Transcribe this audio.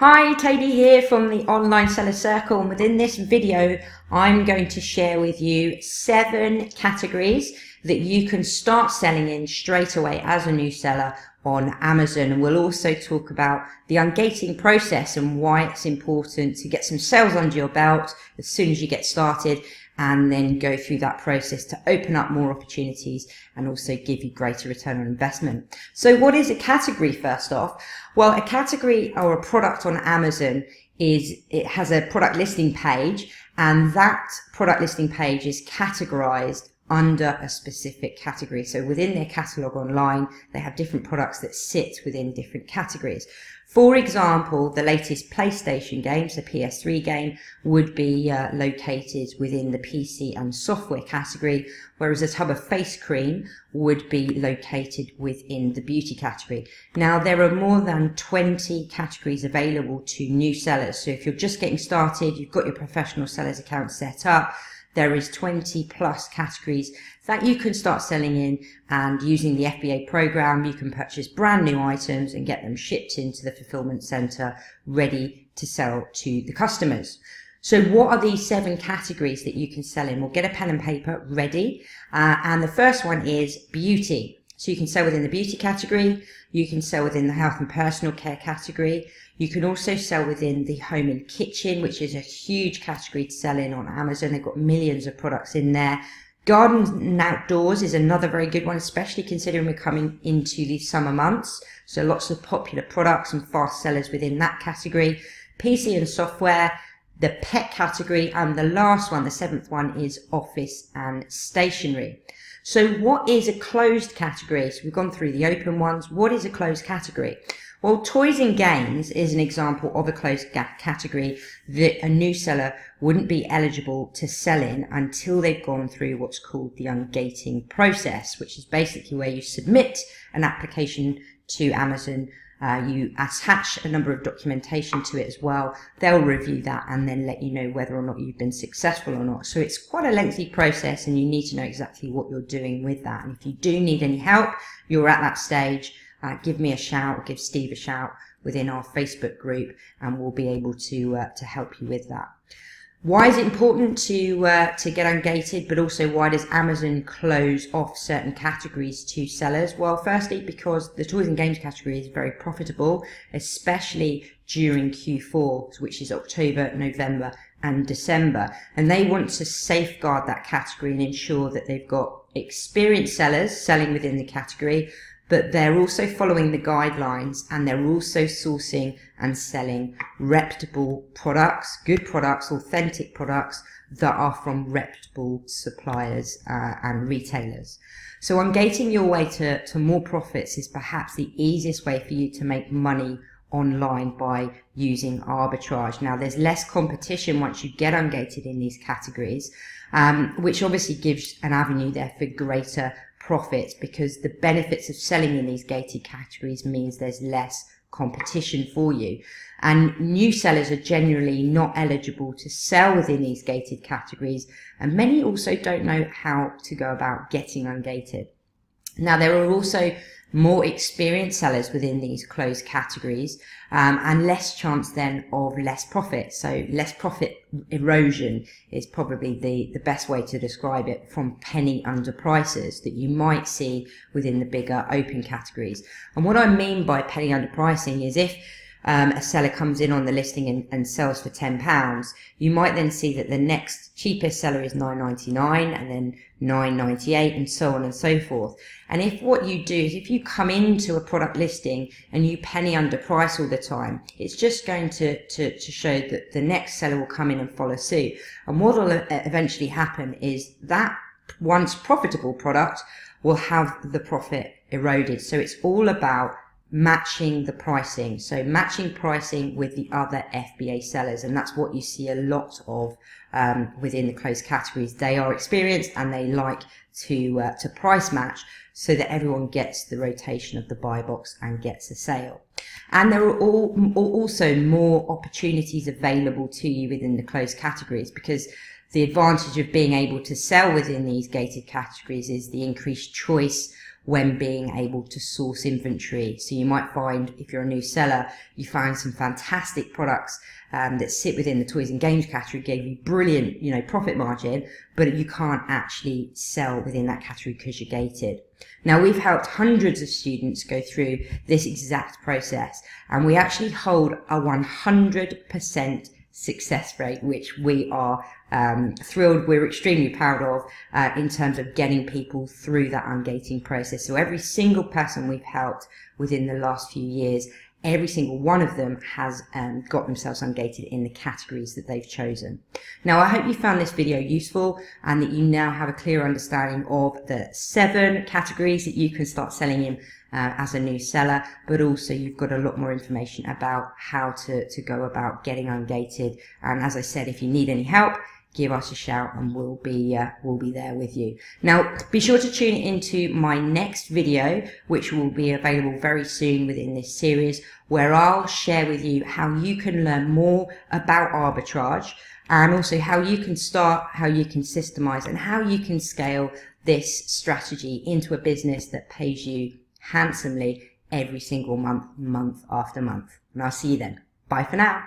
Hi, Toby here from the Online Seller Circle, and within this video I'm going to share with you 7 categories that you can start selling in straight away as a new seller on Amazon. And we'll also talk about the ungating process and why it's important to get some sales under your belt as soon as you get started, and then go through that process to open up more opportunities and also give you greater return on investment. So what is a category first off? Well, a category or a product on Amazon it has a product listing page, and that product listing page is categorized under a specific category. So within their catalog online, they have different products that sit within different categories. For example, the latest PlayStation game, so PS3 game, would be located within the PC and software category, whereas a tub of face cream would be located within the beauty category. Now, there are more than 20 categories available to new sellers. So if you're just getting started, you've got your professional sellers account set up, there is 20 plus categories that you can start selling in, and using the FBA program, you can purchase brand new items and get them shipped into the fulfillment center ready to sell to the customers. So what are these 7 categories that you can sell in? Well, get a pen and paper ready. And the first one is beauty. So you can sell within the beauty category, you can sell within the health and personal care category, you can also sell within the home and kitchen, which is a huge category to sell in on Amazon. They've got millions of products in there. Gardens and outdoors is another very good one, especially considering we're coming into the summer months. So lots of popular products and fast sellers within that category. PC and software, the pet category, and the last one, the 7th one, is office and stationery. So what is a closed category? So we've gone through the open ones. What is a closed category? Well, toys and games is an example of a closed category that a new seller wouldn't be eligible to sell in until they've gone through what's called the ungating process, which is basically where you submit an application to Amazon. You attach a number of documentation to it as well. They'll review that and then let you know whether or not you've been successful or not. So it's quite a lengthy process, and you need to know exactly what you're doing with that. And if you do need any help, you're at that stage, give me a shout, or give Steve a shout within our Facebook group, and we'll be able to help you with that. Why is it important to get ungated, but also why does Amazon close off certain categories to sellers? Well, firstly, because the toys and games category is very profitable, especially during Q4, which is October, November and December. And they want to safeguard that category and ensure that they've got experienced sellers selling within the category, but they're also following the guidelines, and they're also sourcing and selling reputable products, good products, authentic products that are from reputable suppliers and retailers. So ungating your way to more profits is perhaps the easiest way for you to make money online by using arbitrage. Now, there's less competition once you get ungated in these categories, which obviously gives an avenue there for greater profits, because the benefits of selling in these gated categories means there's less competition for you. And new sellers are generally not eligible to sell within these gated categories, and many also don't know how to go about getting ungated. Now, there are also more experienced sellers within these closed categories, and less chance then of less profit. So less profit erosion is probably the best way to describe it, from penny under prices that you might see within the bigger open categories. And what I mean by penny under pricing is if a seller comes in on the listing and sells for £10, you might then see that the next cheapest seller is £9.99, and then £9.98, and so on and so forth. And if what you do is, if you come into a product listing and you penny under price all the time, it's just going to show that the next seller will come in and follow suit. And what will eventually happen is that once profitable product will have the profit eroded. So it's all about matching the pricing. So matching pricing with the other FBA sellers, and that's what you see a lot of within the closed categories. They are experienced and they like to price match so that everyone gets the rotation of the buy box and gets a sale. And there are also more opportunities available to you within the closed categories, because The advantage of being able to sell within these gated categories is the increased choice when being able to source inventory. So you might find, if you're a new seller, you find some fantastic products that sit within the toys and games category, gave you brilliant, profit margin, but you can't actually sell within that category because you're gated. Now, we've helped hundreds of students go through this exact process, and we actually hold a 100% success rate, which we are thrilled, we're extremely proud of in terms of getting people through that ungating process. So every single person we've helped within the last few years, every single one of them has got themselves ungated in the categories that they've chosen. Now, I hope you found this video useful and that you now have a clear understanding of the 7 categories that you can start selling in as a new seller, but also you've got a lot more information about how to go about getting ungated. And as I said, if you need any help, give us a shout and we'll be there with you. Now, be sure to tune into my next video, which will be available very soon within this series, where I'll share with you how you can learn more about arbitrage, and also how you can start, how you can systemize, and how you can scale this strategy into a business that pays you handsomely every single month, month after month. And I'll see you then. Bye for now.